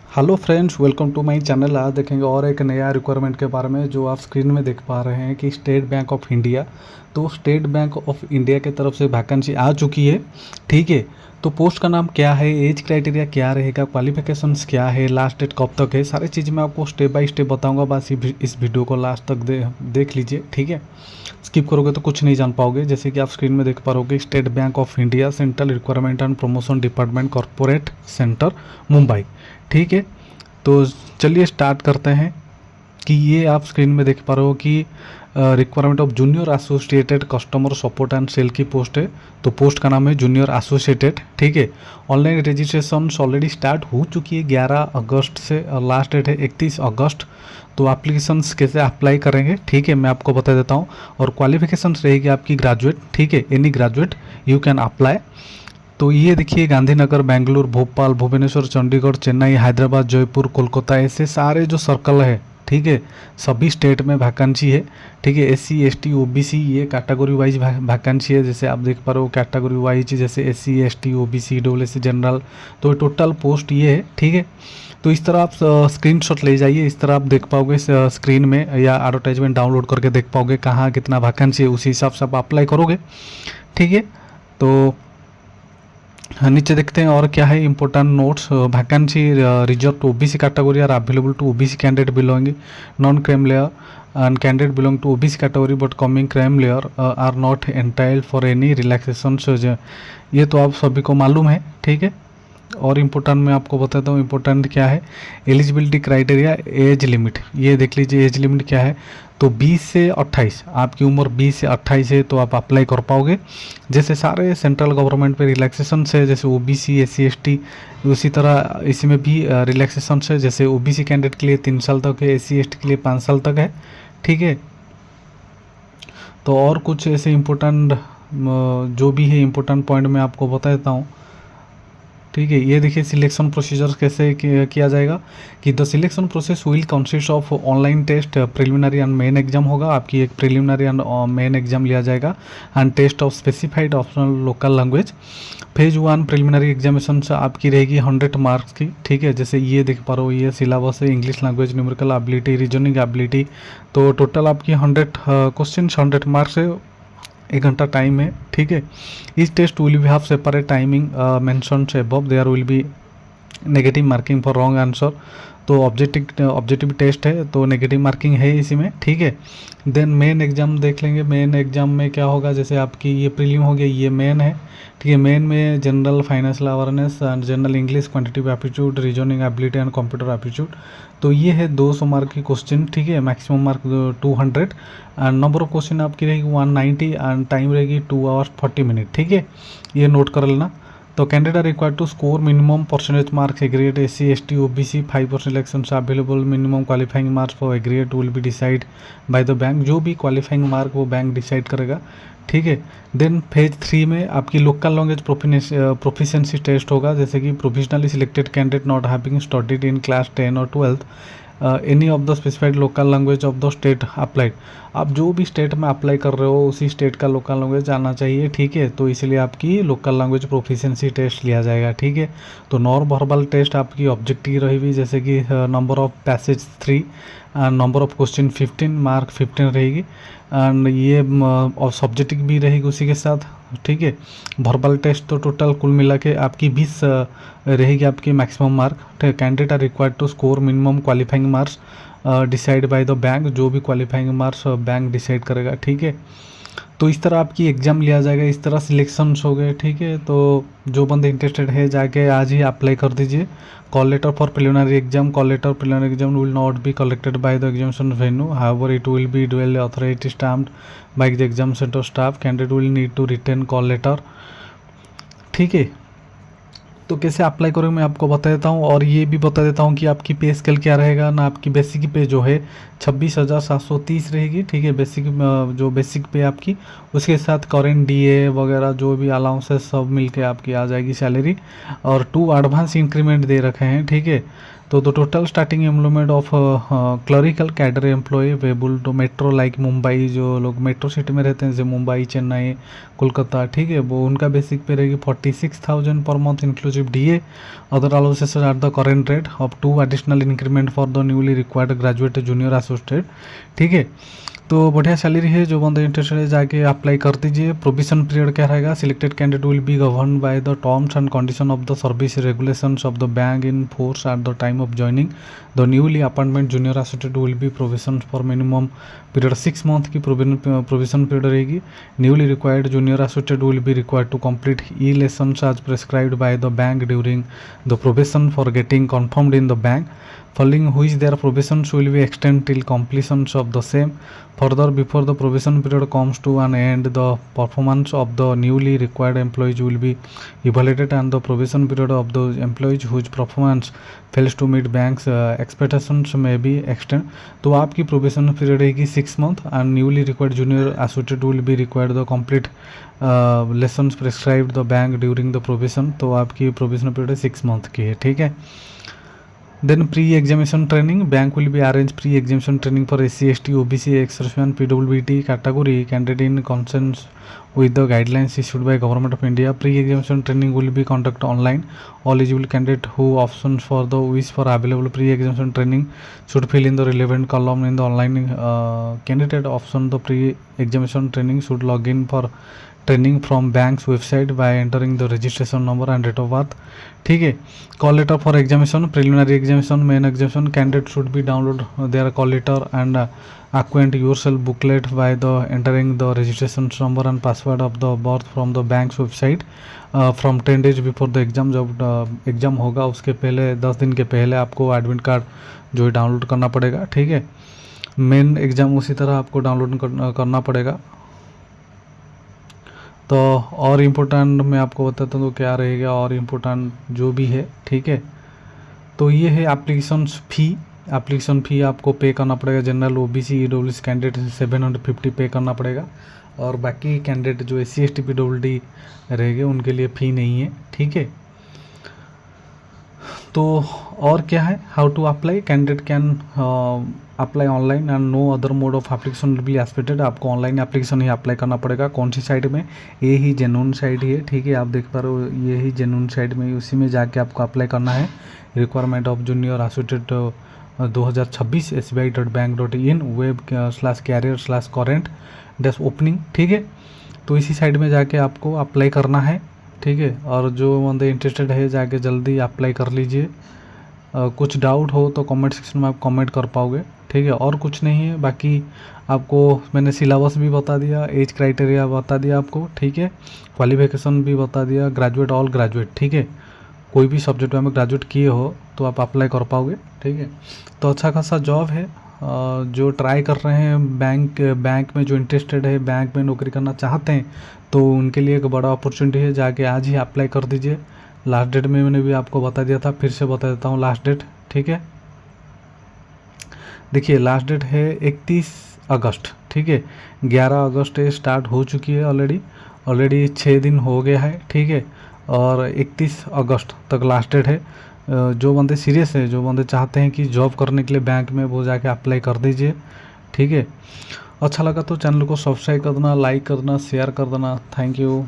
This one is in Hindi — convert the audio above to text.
Hello friends, welcome to my channel. आज देखेंगे और एक नया रिक्वायरमेंट के बारे में जो आप स्क्रीन में देख पा रहे हैं कि स्टेट बैंक ऑफ इंडिया। तो स्टेट बैंक ऑफ इंडिया की तरफ से वैकेंसी आ चुकी है। ठीक है, तो पोस्ट का नाम क्या है, एज क्राइटेरिया क्या रहेगा, क्वालिफिकेशंस क्या है, लास्ट डेट कब तक है, सारी चीज़ मैं आपको स्टेप बाय स्टेप बताऊंगा। बस इस वीडियो को लास्ट तक देख लीजिए। ठीक है, स्किप करोगे तो कुछ नहीं जान पाओगे। जैसे कि आप स्क्रीन में देख पा रहे हो, state bank of India central requirement and promotion department corporate centre Mumbai. ठीक है, तो चलिए स्टार्ट करते हैं कि ये आप स्क्रीन में देख पा रहे हो कि requirement of junior associated customer support and sale की पोस्ट है। तो पोस्ट का नाम है जूनियर एसोसिएटेड। ठीक है, ऑनलाइन रजिस्ट्रेशन ऑलरेडी स्टार्ट हो चुकी है 11 अगस्त से, लास्ट डेट है 31 अगस्त। तो एप्लीकेशंस कैसे अप्लाई करेंगे, ठीक है, मैं आपको बता देता हूँ। और क्वालिफिकेशंस रहेगी आपकी ग्रेजुएट। ठीक है, any graduate you can apply. तो ये देखिए, गांधीनगर, बेंगलुरु, भोपाल, भुवनेश्वर, चंडीगढ़, चेन्नई, हैदराबाद, जयपुर, कोलकाता, ऐसे सारे जो सर्कल है, ठीक है, सभी स्टेट में वैकेंसी है। ठीक है, SC ST OBC ये कैटेगरी वाइज वैकेंसी है। जैसे आप देख पा रहे हो कैटेगरी वाइज, जैसे SC ST OBC ESC general. तो टोटल पोस्ट ये है। ठीक है, तो इस तरह आप स्क्रीनशॉट ले जाइए। इस तरह आप देख पाओगे स्क्रीन में, या एडवर्टाइजमेंट डाउनलोड करके देख पाओगे कहाँ कितना वैकेंसी है, उसी हिसाब से आप अप्लाई करोगे। ठीक है, तो नीचे देखते हैं और क्या है important notes. Vacancy reserve to OBC category are available to OBC candidate belonging non creamy layer and candidate belong to OBC category but coming creamy layer are not entitled for any relaxation. ये तो आप सभी को मालूम है। ठीक है, और इम्पोर्टेंट मैं आपको बताता हूँ इम्पोर्टेंट क्या है। एलिजिबिलिटी क्राइटेरिया, एज लिमिट, ये देख लीजिए एज लिमिट क्या है। तो 20 से 28, आपकी उम्र 20 से 28 है तो आप अप्लाई कर पाओगे। जैसे सारे सेंट्रल गवर्नमेंट पे रिलैक्सेशन है, जैसे OBC SC ST, उसी तरह इसमें भी रिलैक्सेशन है। जैसे OBC कैंडिडेट के लिए 3 साल तक है, SC ST के लिए 5 साल तक है। ठीक है, तो और कुछ ऐसे इम्पोर्टेंट जो भी है इम्पोर्टेंट पॉइंट मैं आपको बता देता हूँ। ठीक है, ये देखिए सिलेक्शन प्रोसीजर कैसे किया जाएगा कि the selection process will consist of online test, preliminary and main exam होगा। आपकी एक प्रिलिमिनरी एंड मेन एग्जाम लिया जाएगा and test of specified optional local language. Phase 1 preliminary examination से आपकी रहेगी 100 मार्क्स की। ठीक है, जैसे ये देख पा रहे हो ये सिलेबस है, English language, numerical ability, reasoning ability. तो टोटल आपकी 100 क्वेश्चन 100 मार्क्स है, 1 घंटा टाइम है। ठीक है, this test will be have separate timing mentioned above. There will be negative marking for wrong answer. तो ऑब्जेक्टिव टेस्ट है तो नेगेटिव मार्किंग है इसी में। ठीक है, देन मेन एग्जाम देख लेंगे। मेन एग्जाम में क्या होगा, जैसे आपकी ये प्रीलिम हो गया, ये मेन है। ठीक है, मेन में general financial awareness and general English, quantitative aptitude, reasoning ability and computer aptitude. तो ये है 200 मार्क की क्वेश्चन। ठीक है, maximum mark 200 and number of question आपकी रहेगी 190 एंड टाइम रहेगी 2 आवर्स 40 मिनट। ठीक है, ये नोट कर लेना। तो candidate are required to score minimum percentage marks aggregate SC ST OBC 5% selection available. Minimum qualifying marks for aggregate will be decide by the bank. जो भी क्वालिफाइंग मार्क वो बैंक डिसाइड करेगा। ठीक है, देन फेज 3 में आपकी लोकल लैंग्वेज प्रोफिशिएंसी टेस्ट होगा। जैसे कि professionally selected candidate not having studied in class 10 और 12 any of the specified local language of the state applied. आप जो भी स्टेट में अप्लाई कर रहे हो उसी स्टेट का लोकल लैंग्वेज आना चाहिए। ठीक है, तो इसलिए आपकी लोकल लैंग्वेज प्रोफिशिएंसी टेस्ट लिया जाएगा। ठीक है, तो नॉन वर्बल टेस्ट आपकी ऑब्जेक्टिव रहेगी, जैसे कि number of passage 3, number of question 15, mark 15 रहेगी एंड ये और सब्जेक्टिव भी रहेगी उसी के साथ। ठीक है, वर्बल टेस्ट तो टोटल कुल मिला के आपकी 20 रहेगी आपकी मैक्सिमम मार्क। ठीक है, candidate are required to score minimum qualifying marks decide by the bank. जो भी क्वालिफाइंग मार्क्स बैंक डिसाइड करेगा। ठीक है, तो इस तरह आपकी एग्ज़ाम लिया जाएगा, इस तरह सिलेक्शंस हो गए। ठीक है, तो जो बंदे इंटरेस्टेड है जाके आज ही अप्लाई कर दीजिए। Call letter for preliminary exam, call letter preliminary exam will not be collected by the examination venue, however it will be duly authorized stamped by the exam center staff. Candidate will need to return call letter. ठीक है, तो कैसे अप्लाई करोगे मैं आपको बता देता हूँ, और ये भी बता देता हूँ कि आपकी पे स्केल क्या रहेगा ना। आपकी बेसिक पे जो है 26,730 रहेगी। ठीक है, बेसिक जो बेसिक पे आपकी, उसके साथ करेंट DA वगैरह जो भी अलाउंसेस सब मिल के आपकी आ जाएगी सैलरी। और 2 एडवांस इंक्रीमेंट दे रखे हैं। ठीक है, तो the total starting employment of clerical cadre employable to metro like Mumbai, जो लोग मेट्रो सिटी में रहते हैं जैसे मुंबई, चेन्नई, कोलकाता, ठीक है, वो उनका बेसिक पे रहेगी 46,000 per month inclusive DA. Other allowances are the current rate of 2 additional increment for the newly required graduate junior associate, ठीक है। तो बढ़िया सैलरी है, जो बंदे इंटरेस्टेड है जाके अप्लाई कर दीजिए। प्रोविजन पीरियड क्या रहेगा, selected candidate will be govern by the terms and condition of the service regulations of the bank in force at the time of joining the newly appointment junior associate will be provision for minimum period 6 month की प्रोविजन पीरियड रहेगी। Newly required junior associate will be required to complete e lessons as prescribed by the bank during the probation for getting confirmed in the bank, following which their probations will be extended till completion of the same. Further, before the probation period comes to an end, the performance of the newly required employees will be evaluated and the probation period of those employees whose performance fails to meet bank's expectations may be extended. तो आपकी probation period रहेगी 6 month and newly required junior associate will be required the complete lessons prescribed the bank during the probation. तो आपकी probation period 6 month की है, ठीक है। Then pre-examination training, bank will be arrange pre-examination training for SC, ST, OBC, ex-serviceman, PWD category candidate in consonance with the guidelines issued by Government of India. Pre-examination training will be conducted online. All eligible candidate who options for the wish for available pre-examination training should fill in the relevant column in the online candidate option. The pre-examination training should log in for training from bank's website by entering the registration number and date of birth, ठीक है। Call letter for examination, preliminary examination, main examination, candidate should be download their call letter and acquaint yourself booklet by the entering the registration number and password of the birth from the bank's website from 10 days before the exam। जब एग्ज़ाम होगा उसके पहले 10 दिन के पहले आपको एडमिट कार्ड जो है डाउनलोड करना पड़ेगा, ठीक है। मेन एग्ज़ाम उसी तरह आपको डाउनलोड करना पड़ेगा। तो और इम्पोर्टेंट मैं आपको बताता हूँ तो क्या रहेगा और इम्पोर्टेंट जो भी है, ठीक है। तो ये है एप्लीकेशन फ़ी आपको पे करना पड़ेगा। जनरल, OBC, EWS कैंडिडेट 750 पे करना पड़ेगा और बाकी कैंडिडेट जो SC, ST, PWD रहेंगे उनके लिए फ़ी नहीं है, ठीक है। तो और क्या है, how to apply, candidate can apply online and no other mode of application will be expected. आपको ऑनलाइन एप्लीकेशन ही अप्लाई करना पड़ेगा। कौन सी साइट में, ये ही जेन्युइन साइट ही है, ठीक है। आप देख पा रहे हो ये ही जेन्युइन साइट में, उसी में जाके आपको अप्लाई करना है। Requirement of junior associate 2026 sbi.bank.in web/career/current-opening, ठीक है। तो इसी साइट में जाके आपको अप्लाई करना है, ठीक है। और जो बंदे इंटरेस्टेड है जाके जल्दी अप्लाई कर लीजिए। कुछ डाउट हो तो कमेंट सेक्शन में आप कमेंट कर पाओगे, ठीक है। और कुछ नहीं है, बाकी आपको मैंने सिलेबस भी बता दिया, एज क्राइटेरिया बता दिया आपको, ठीक है। क्वालिफिकेशन भी बता दिया, ग्रेजुएट, ऑल ग्रेजुएट, ठीक है। कोई भी सब्जेक्ट में ग्रेजुएट किए हो तो आप अप्लाई कर पाओगे, ठीक है। तो अच्छा खासा जॉब है। जो ट्राई कर रहे हैं बैंक में, जो इंटरेस्टेड है, बैंक में नौकरी करना चाहते हैं, तो उनके लिए एक बड़ा अपॉर्चुनिटी है। जाके आज ही अप्लाई कर दीजिए। लास्ट डेट में मैंने भी आपको बता दिया था, फिर से बता देता हूँ लास्ट डेट, ठीक है। देखिए लास्ट डेट है 31 अगस्त, ठीक है। 11 अगस्त स्टार्ट हो चुकी है ऑलरेडी 6 दिन हो गया है, ठीक है। और 31 अगस्त तक लास्ट डेट है। जो बंदे सीरियस है, जो बंदे चाहते हैं कि जॉब करने के लिए बैंक में, वो जाके अप्लाई कर दीजिए, ठीक है। अच्छा लगा तो चैनल को सब्सक्राइब कर देना, लाइक कर देना, शेयर कर देना। Thank you.